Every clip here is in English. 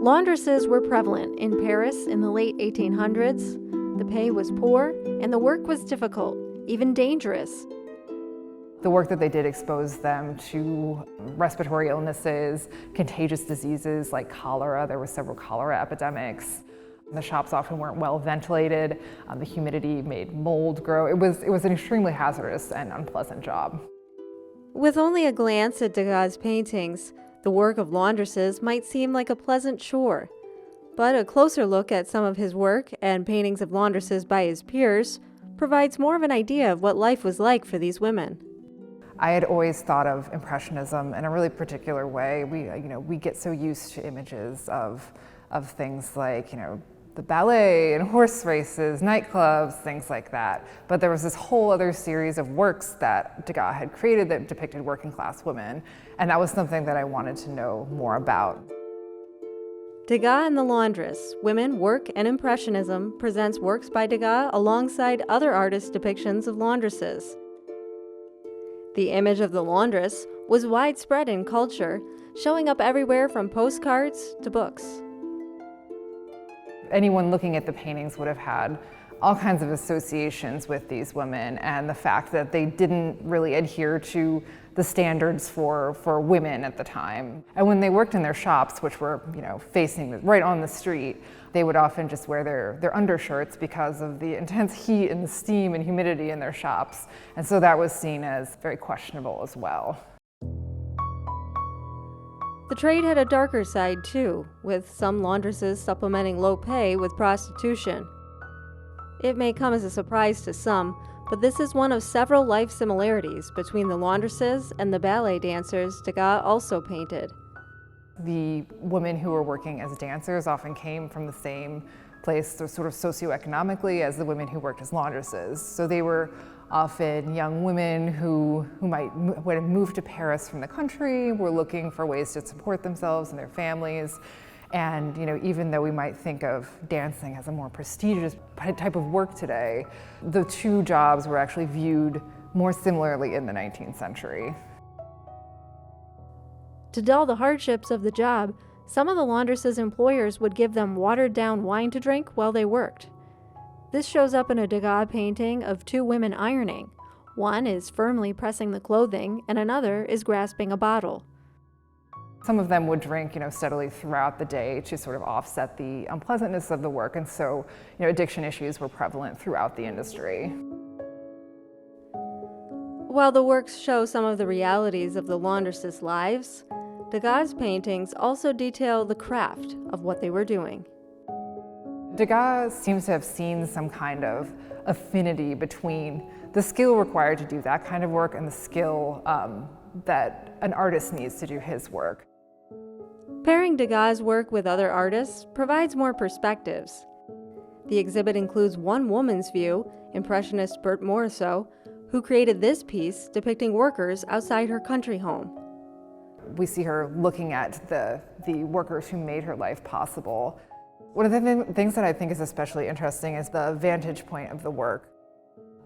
Laundresses were prevalent in Paris in the late 1800s. The pay was poor, and the work was difficult, even dangerous. The work that they did exposed them to respiratory illnesses, contagious diseases like cholera. There were several cholera epidemics. The shops often weren't well ventilated. The humidity made mold grow. It was an extremely hazardous and unpleasant job. With only a glance at Degas' paintings, the work of laundresses might seem like a pleasant chore. But a closer look at some of his work and paintings of laundresses by his peers provides more of an idea of what life was like for these women. I had always thought of Impressionism in a really particular way. We get so used to images of things like, the ballet and horse races, nightclubs, things like that. But there was this whole other series of works that Degas had created that depicted working class women, and that was something that I wanted to know more about. Degas and the Laundress, Women, Work, and Impressionism presents works by Degas alongside other artists' depictions of laundresses. The image of the laundress was widespread in culture, showing up everywhere from postcards to books. Anyone looking at the paintings would have had all kinds of associations with these women and the fact that they didn't really adhere to the standards for women at the time. And when they worked in their shops, which were facing right on the street, they would often just wear their undershirts because of the intense heat and the steam and humidity in their shops. And so that was seen as very questionable as well. The trade had a darker side too, with some laundresses supplementing low pay with prostitution. It may come as a surprise to some, but this is one of several life similarities between the laundresses and the ballet dancers Degas also painted. The women who were working as dancers often came from the same place, sort of socioeconomically, as the women who worked as laundresses. So they were often young women who would have moved to Paris from the country, were looking for ways to support themselves and their families. And even though we might think of dancing as a more prestigious type of work today, the two jobs were actually viewed more similarly in the 19th century. To dull the hardships of the job, some of the laundresses' employers would give them watered-down wine to drink while they worked. This shows up in a Degas painting of two women ironing. One is firmly pressing the clothing, and another is grasping a bottle. Some of them would drink, steadily throughout the day to sort of offset the unpleasantness of the work, and so, addiction issues were prevalent throughout the industry. While the works show some of the realities of the laundresses' lives, Degas' paintings also detail the craft of what they were doing. Degas seems to have seen some kind of affinity between the skill required to do that kind of work and the skill that an artist needs to do his work. Pairing Degas' work with other artists provides more perspectives. The exhibit includes one woman's view, Impressionist Berthe Morisot, who created this piece depicting workers outside her country home. We see her looking at the workers who made her life possible. One of the things that I think is especially interesting is the vantage point of the work.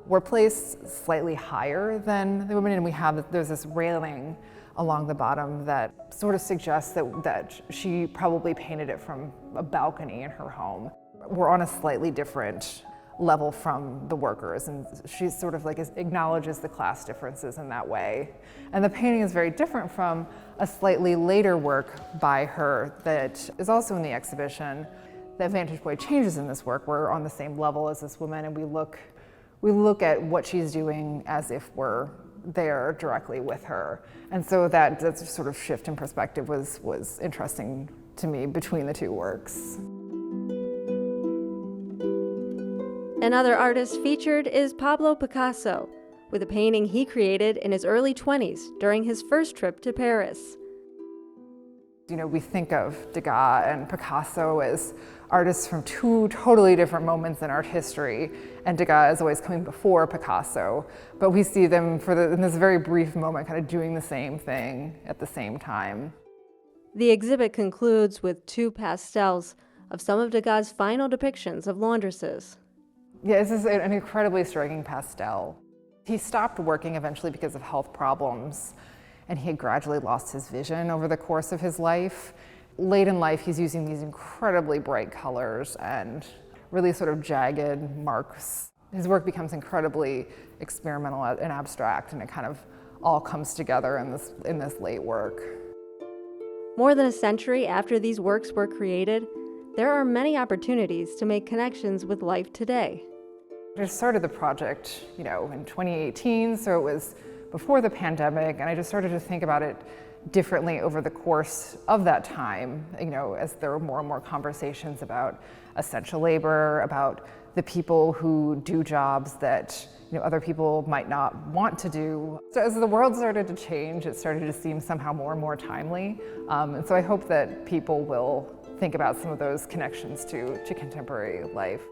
We're placed slightly higher than the women, and there's this railing along the bottom that sort of suggests that she probably painted it from a balcony in her home. We're on a slightly different level from the workers, and she sort of acknowledges the class differences in that way. And the painting is very different from a slightly later work by her that is also in the exhibition. The vantage point changes in this work. We're on the same level as this woman, and we look at what she's doing as if we're there directly with her. And so that sort of shift in perspective was interesting to me between the two works. Another artist featured is Pablo Picasso, with a painting he created in his early 20s during his first trip to Paris. We think of Degas and Picasso as artists from two totally different moments in art history, and Degas is always coming before Picasso, but we see them in this very brief moment kind of doing the same thing at the same time. The exhibit concludes with two pastels of some of Degas' final depictions of laundresses. Yeah, this is an incredibly striking pastel. He stopped working eventually because of health problems, and he had gradually lost his vision over the course of his life. late in life, he's using these incredibly bright colors and really sort of jagged marks. His work becomes incredibly experimental and abstract, and it kind of all comes together in this late work. More than a century after these works were created, there are many opportunities to make connections with life today. I started the project, in 2018, so it was before the pandemic, and I just started to think about it differently over the course of that time, as there were more and more conversations about essential labor, about the people who do jobs that other people might not want to do. So as the world started to change, it started to seem somehow more and more timely. And so I hope that people will think about some of those connections to contemporary life.